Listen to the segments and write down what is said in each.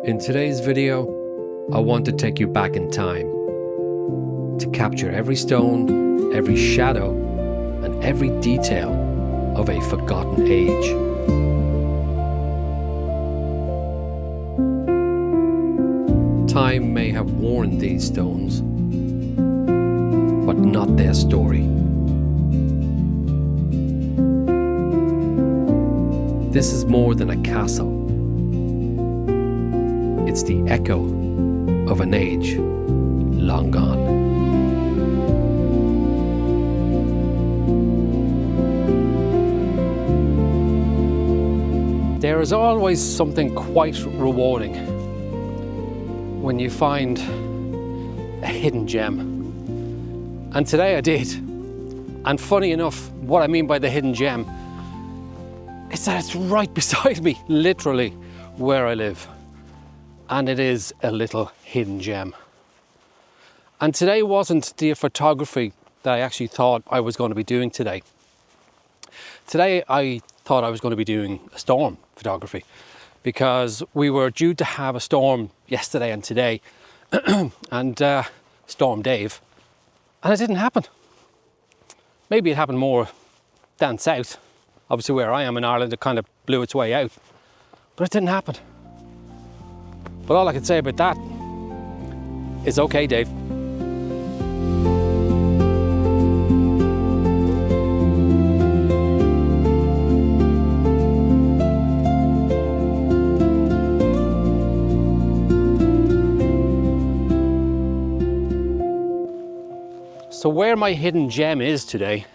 In today's video, I want to take you back in time to capture every stone, every shadow, and every detail of a forgotten age. Time may have worn these stones, but not their story. This is more than a castle. It's the echo of an age long gone. There is always something quite rewarding when you find a hidden gem. And today I did. And funny enough, what I mean by the hidden gem is that it's right beside me, literally where I live. And it is a little hidden gem. And today wasn't the photography that I actually thought I was going to be doing today. Today I thought I was going to be doing a storm photography because we were due to have a storm yesterday and today and Storm Dave, and it didn't happen. Maybe it happened more down south. Obviously where I am in Ireland it kind of blew its way out, but it didn't happen. But all I can say about that is okay, Dave. So where my hidden gem is today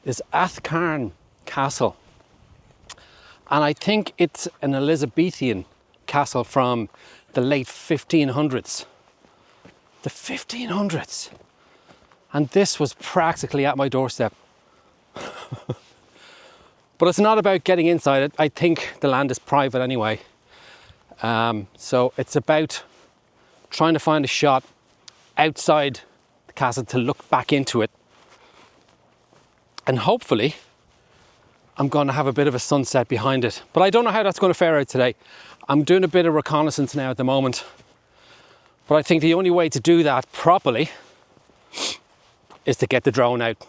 is Athcarne Castle. And I think it's an Elizabethan castle from the late 1500s. The 1500s. And this was practically at my doorstep. But it's not about getting inside it. I think the land is private anyway. So it's about trying to find a shot outside the castle to look back into it. And hopefully I'm going to have a bit of a sunset behind it. But I don't know how that's going to fare out today. I'm doing a bit of reconnaissance now at the moment. But I think the only way to do that properly is to get the drone out.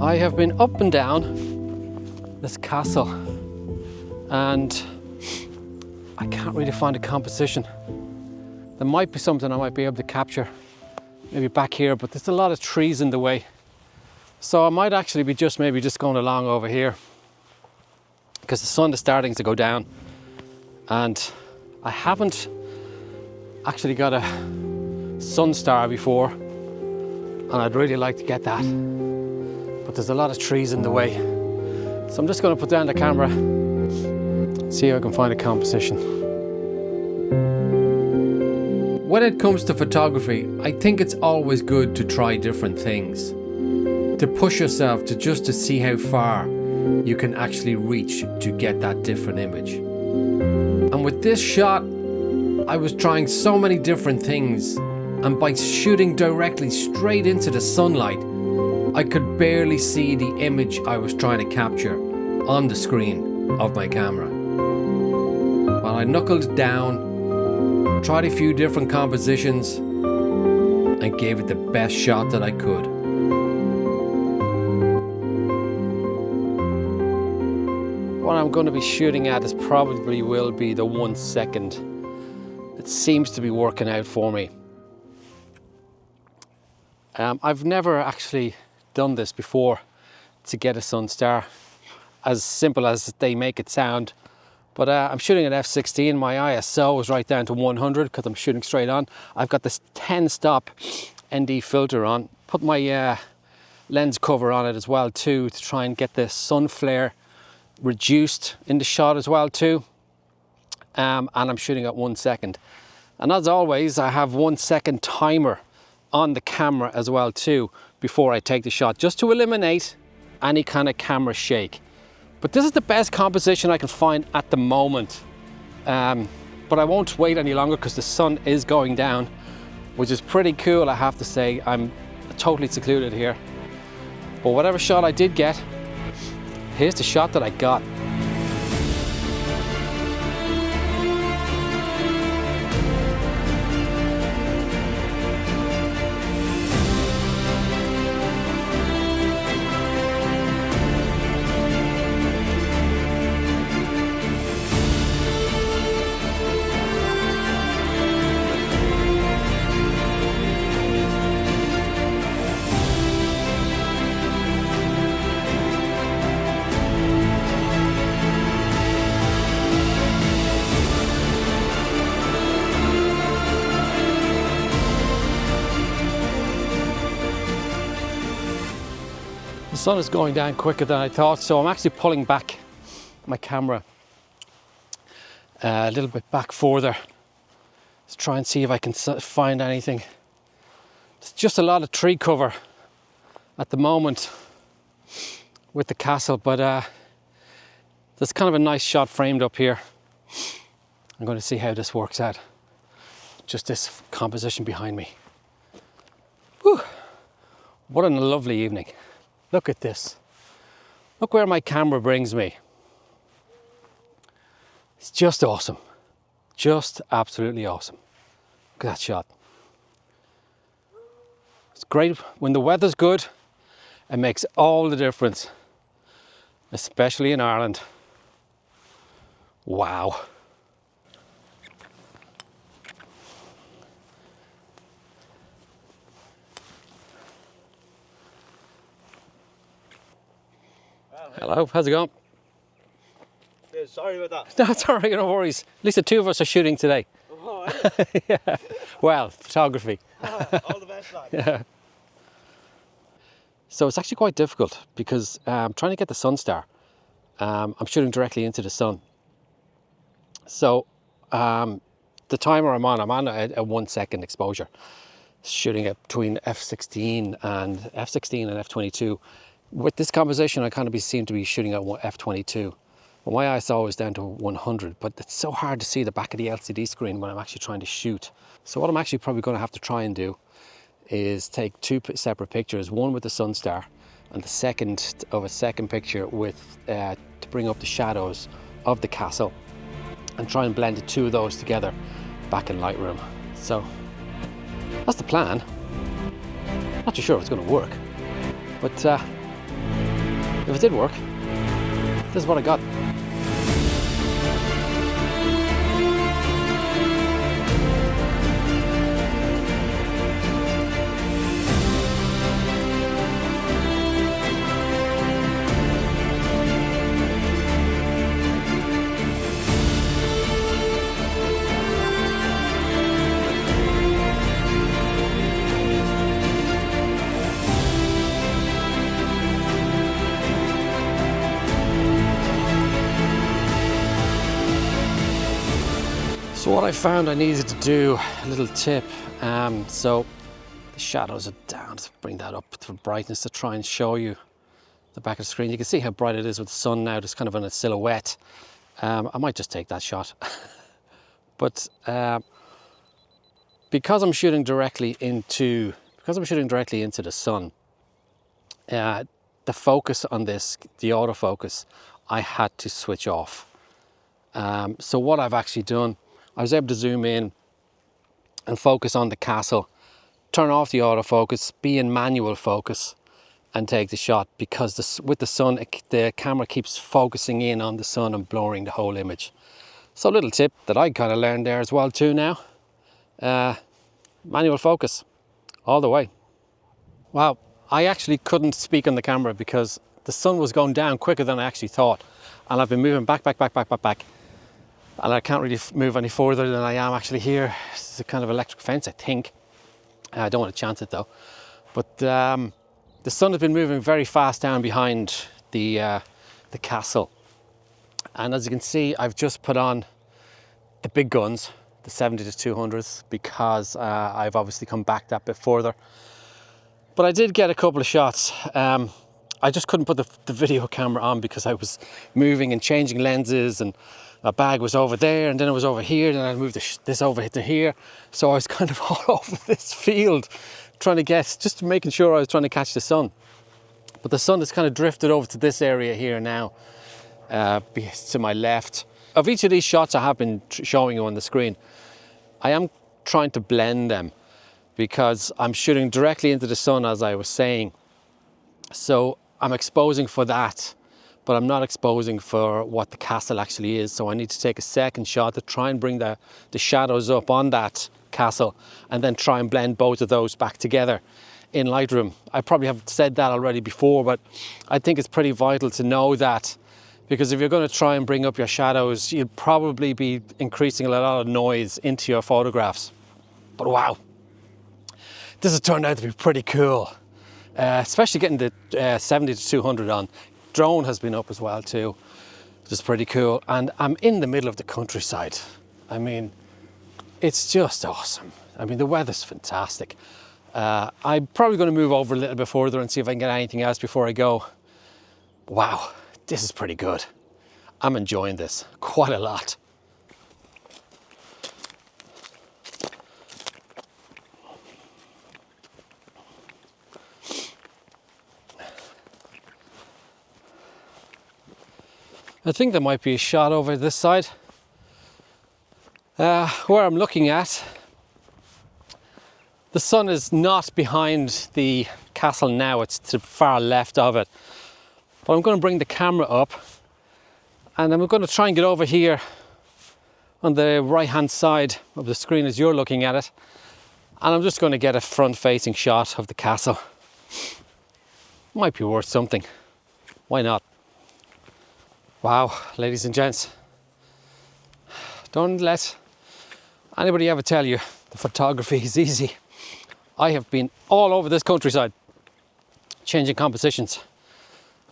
I have been up and down this castle and I can't really find a composition. There might be something I might be able to capture, maybe back here, but there's a lot of trees in the way. So I might actually be just going along over here because the sun is starting to go down and I haven't actually got a sun star before and I'd really like to get that. But there's a lot of trees in the way. So I'm just going to put down the camera, see if I can find a composition. When it comes to photography, I think it's always good to try different things. To push yourself to see how far you can actually reach to get that different image. And with this shot, I was trying so many different things, and by shooting directly straight into the sunlight, I could barely see the image I was trying to capture on the screen of my camera. While I knuckled down tried a few different compositions, and gave it the best shot that I could. What I'm going to be shooting at is probably will be the 1 second. It seems to be working out for me. I've never actually done this before to get a sun star, as simple as they make it sound. But I'm shooting at f/16. My ISO is right down to 100 because I'm shooting straight on. I've got this 10-stop ND filter on. Put my lens cover on it as well too, to try and get the sun flare reduced in the shot as well too. And I'm shooting at 1 second. And as always, I have 1 second timer on the camera as well too before I take the shot, just to eliminate any kind of camera shake. But this is the best composition I can find at the moment. But I won't wait any longer because the sun is going down, which is pretty cool, I have to say. I'm totally secluded here. But whatever shot I did get, here's the shot that I got. The sun is going down quicker than I thought, so I'm actually pulling back my camera a little bit back further to try and see if I can find anything. It's just a lot of tree cover at the moment with the castle, but there's kind of a nice shot framed up here. I'm going to see how this works out. Just this composition behind me. Whew. What a lovely evening. Look at this. Look where my camera brings me. It's just awesome. Just absolutely awesome. Look at that shot. It's great when the weather's good. It makes all the difference, especially in Ireland. Wow. Hello, how's it going? Yeah, sorry about that. No, it's all right, no worries. At least the two of us are shooting today. Oh, Yeah. Well, photography. all the best, lad. Yeah. So it's actually quite difficult because I'm trying to get the sun star. I'm shooting directly into the sun. So the timer I'm on a 1 second exposure. Shooting at between f/16 and f/22. With this composition, I kind of seem to be shooting at f/22. Well, my ISO is down to 100, but it's so hard to see the back of the LCD screen when I'm actually trying to shoot. So what I'm actually probably going to have to try and do is take two separate pictures, one with the sun star and the second picture with to bring up the shadows of the castle, and try and blend the two of those together back in Lightroom. So that's the plan. Not too sure if it's going to work, but if it did work, this is what I got. So what I found I needed to do, a little tip, so the shadows are down, to bring that up to brightness to try and show you the back of the screen. You can see how bright it is with the sun now, just kind of in a silhouette. I might just take that shot. But because I'm shooting directly into the sun, the focus on this, the autofocus, I had to switch off. So what I've actually done, I was able to zoom in and focus on the castle, turn off the autofocus, be in manual focus and take the shot, because with the sun, the camera keeps focusing in on the sun and blurring the whole image. So a little tip that I kind of learned there as well too now, manual focus all the way. Wow, I actually couldn't speak on the camera because the sun was going down quicker than I actually thought. And I've been moving back. And I can't really move any further than I am actually here. It's a kind of electric fence, I think. I don't want to chance it though. But the sun has been moving very fast down behind the castle. And as you can see, I've just put on the big guns, the 70 to 200s, because I've obviously come back that bit further. But I did get a couple of shots. I just couldn't put the video camera on because I was moving and changing lenses, and my bag was over there and then it was over here, then I moved this over to here. So I was kind of all over this field trying to just making sure I was trying to catch the sun. But the sun has kind of drifted over to this area here now, to my left. Of each of these shots I have been showing you on the screen, I am trying to blend them because I'm shooting directly into the sun, as I was saying. So I'm exposing for that, but I'm not exposing for what the castle actually is. So I need to take a second shot to try and bring the shadows up on that castle and then try and blend both of those back together in Lightroom. I probably have said that already before, but I think it's pretty vital to know that, because if you're going to try and bring up your shadows, you'll probably be increasing a lot of noise into your photographs. But wow, this has turned out to be pretty cool. Especially getting the 70 to 200 on. Drone has been up as well too, which is pretty cool. And I'm in the middle of the countryside. I mean, it's just awesome. I mean, the weather's fantastic. I'm probably going to move over a little bit further and see if I can get anything else before I go. Wow, this is pretty good. I'm enjoying this quite a lot. I think there might be a shot over this side. Where I'm looking at, the sun is not behind the castle now, it's to the far left of it. But I'm going to bring the camera up and I'm going to try and get over here on the right hand side of the screen as you're looking at it. And I'm just going to get a front facing shot of the castle. Might be worth something. Why not? Wow, ladies and gents, don't let anybody ever tell you the photography is easy. I have been all over this countryside changing compositions,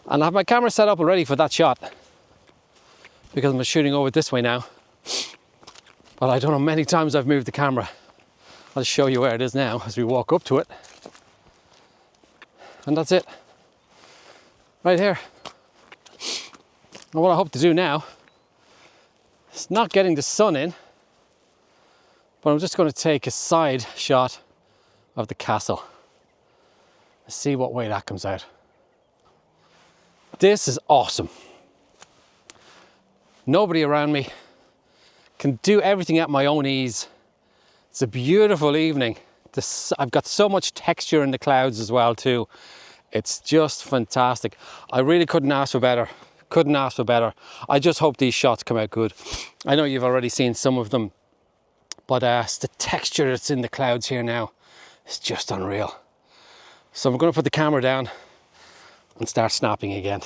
and I have my camera set up already for that shot because I'm shooting over this way now. But I don't know many times I've moved the camera. I'll show you where it is now as we walk up to it. And that's it, right here. And what I hope to do now is not getting the sun in, but I'm just going to take a side shot of the castle. Let's see what way that comes out. This is awesome. Nobody around me, can do everything at my own ease. It's a beautiful evening. I've got so much texture in the clouds as well too. It's just fantastic. I really couldn't ask for better. Couldn't ask for better. I just hope these shots come out good. I know you've already seen some of them, but it's the texture that's in the clouds here now. It's just unreal. So I'm going to put the camera down and start snapping again.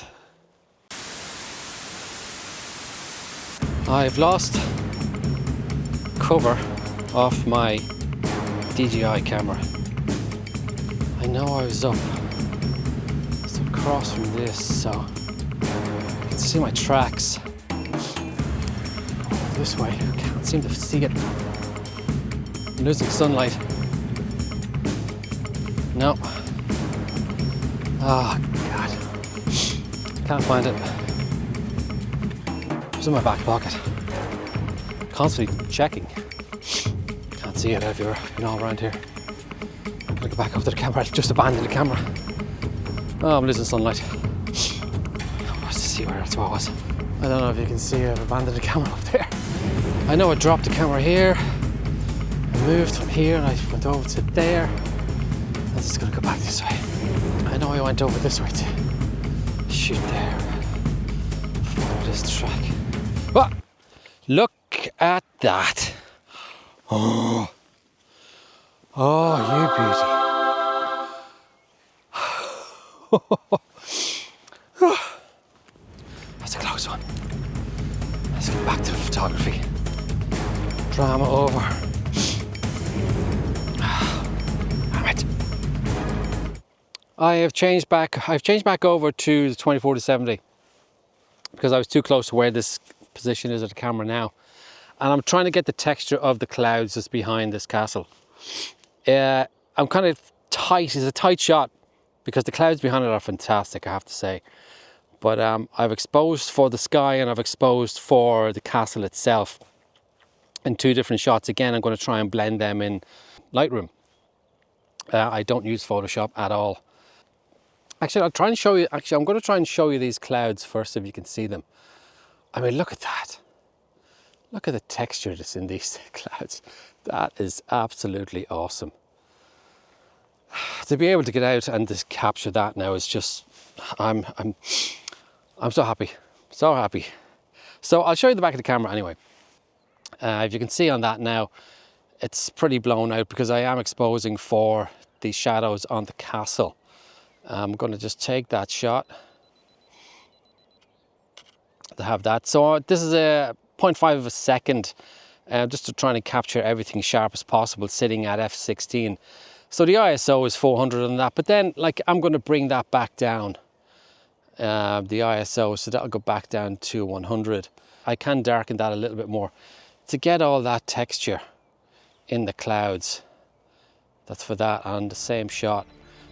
I've lost cover off my DJI camera. I know I was up. It's across from this, so I can see my tracks. This way, I can't seem to see it. I'm losing sunlight. No. Oh God, can't find it. It's in my back pocket. Constantly checking. Can't see it if you're all around here. I'm gonna go back up to the camera. I've just abandoned the camera. Oh, I'm losing sunlight. Let's see where it was. I don't know if you can see I've abandoned the camera up there. I know I dropped the camera here. I moved from here and I went over to there. I'm just gonna go back this way. I know I went over this way to shoot there. Follow this track. Oh, look at that. Oh, you beauty. That's a close one. Let's get back to the photography. Drama over. Damn it. I've changed back over to the 24 to 70 because I was too close to where this position is of the camera now. And I'm trying to get the texture of the clouds that's behind this castle. I'm kind of tight, it's a tight shot because the clouds behind it are fantastic, I have to say. But I've exposed for the sky and I've exposed for the castle itself in two different shots. Again, I'm going to try and blend them in Lightroom. I don't use Photoshop at all. Actually, I'll try and show you, I'm going to try and show you these clouds first if you can see them. I mean, look at that. Look at the texture that's in these clouds. That is absolutely awesome. To be able to get out and just capture that now is just, I'm so happy, so happy. So I'll show you the back of the camera anyway. If you can see on that now, it's pretty blown out because I am exposing for the shadows on the castle. I'm going to just take that shot to have that. So this is a 0.5 of a second, just to try and capture everything sharp as possible, sitting at f16. So the ISO is 400 on that, but then like I'm going to bring that back down, the ISO, so that'll go back down to 100. I can darken that a little bit more to get all that texture in the clouds. That's for that on the same shot.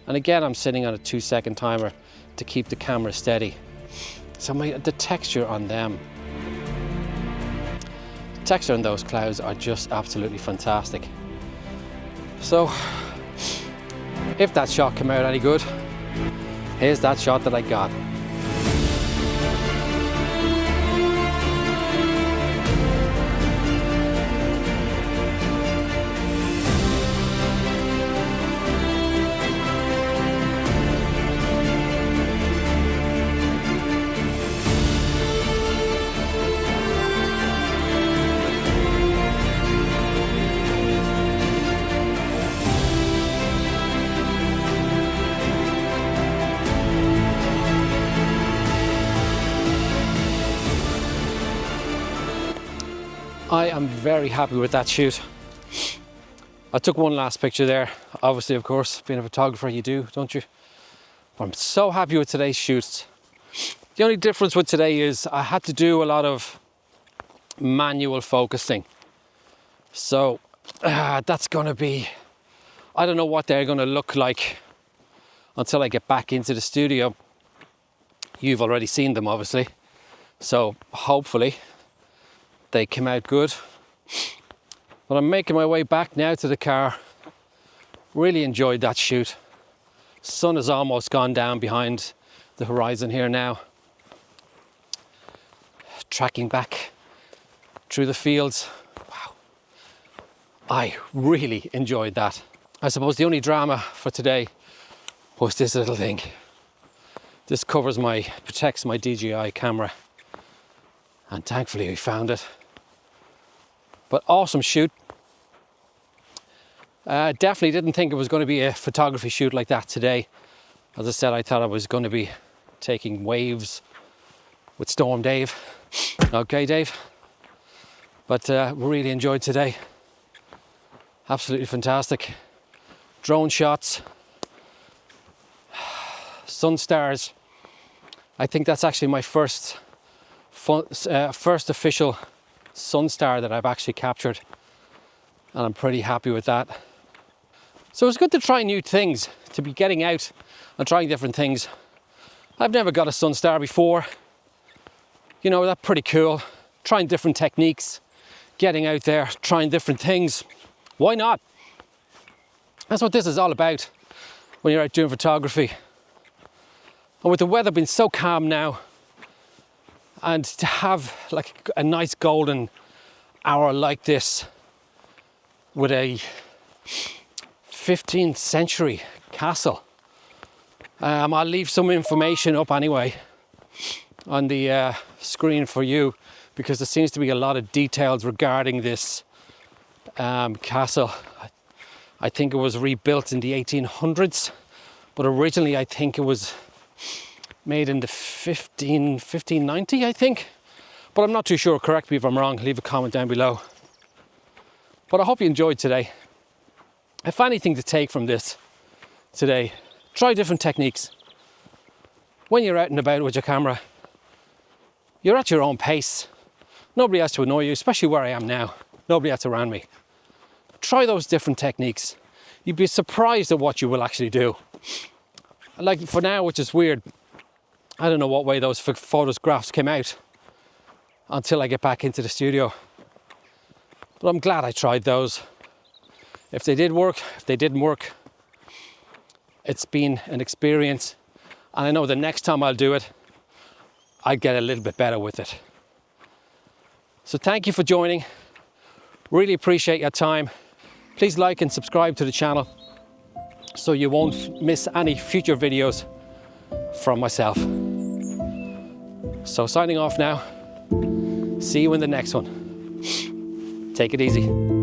And again, I'm sitting on a 2-second timer to keep the camera steady. So the texture on them, the texture on those clouds are just absolutely fantastic. So if that shot came out any good, here's that shot that I got. I am very happy with that shoot. I took one last picture there. Obviously, of course, being a photographer, you do, don't you? But I'm so happy with today's shoots. The only difference with today is I had to do a lot of manual focusing. So that's gonna be, I don't know what they're gonna look like until I get back into the studio. You've already seen them, obviously. So hopefully they came out good. But I'm making my way back now to the car. Really enjoyed that shoot. Sun has almost gone down behind the horizon here now. Tracking back through the fields. Wow. I really enjoyed that. I suppose the only drama for today was this little thing. This protects my DJI camera. And thankfully we found it. But awesome shoot. Definitely didn't think it was going to be a photography shoot like that today. As I said, I thought I was going to be taking waves with Storm Dave. Okay, Dave. But really enjoyed today. Absolutely fantastic. Drone shots. Sun stars. I think that's actually my first official sun star that I've actually captured, and I'm pretty happy with that. So it's good to try new things, to be getting out and trying different things. I've never got a sun star before. You know, that's pretty cool. Trying different techniques, getting out there, trying different things. Why not? That's what this is all about when you're out doing photography. And with the weather being so calm now, and to have like a nice golden hour like this, with a 15th century castle. I'll leave some information up anyway on the screen for you, because there seems to be a lot of details regarding this castle. I think it was rebuilt in the 1800s, but originally I think it was made in the 1590, I think. But I'm not too sure. Correct me if I'm wrong. Leave a comment down below. But I hope you enjoyed today. If anything to take from this today, try different techniques. When you're out and about with your camera, you're at your own pace. Nobody has to annoy you, especially where I am now. Nobody has around me. Try those different techniques. You'd be surprised at what you will actually do. Like for now, which is weird, I don't know what way those photographs came out until I get back into the studio. But I'm glad I tried those. If they did work, if they didn't work, it's been an experience. And I know the next time I'll do it, I'll get a little bit better with it. So thank you for joining. Really appreciate your time. Please like and subscribe to the channel so you won't miss any future videos from myself. So signing off now. See you in the next one. Take it easy.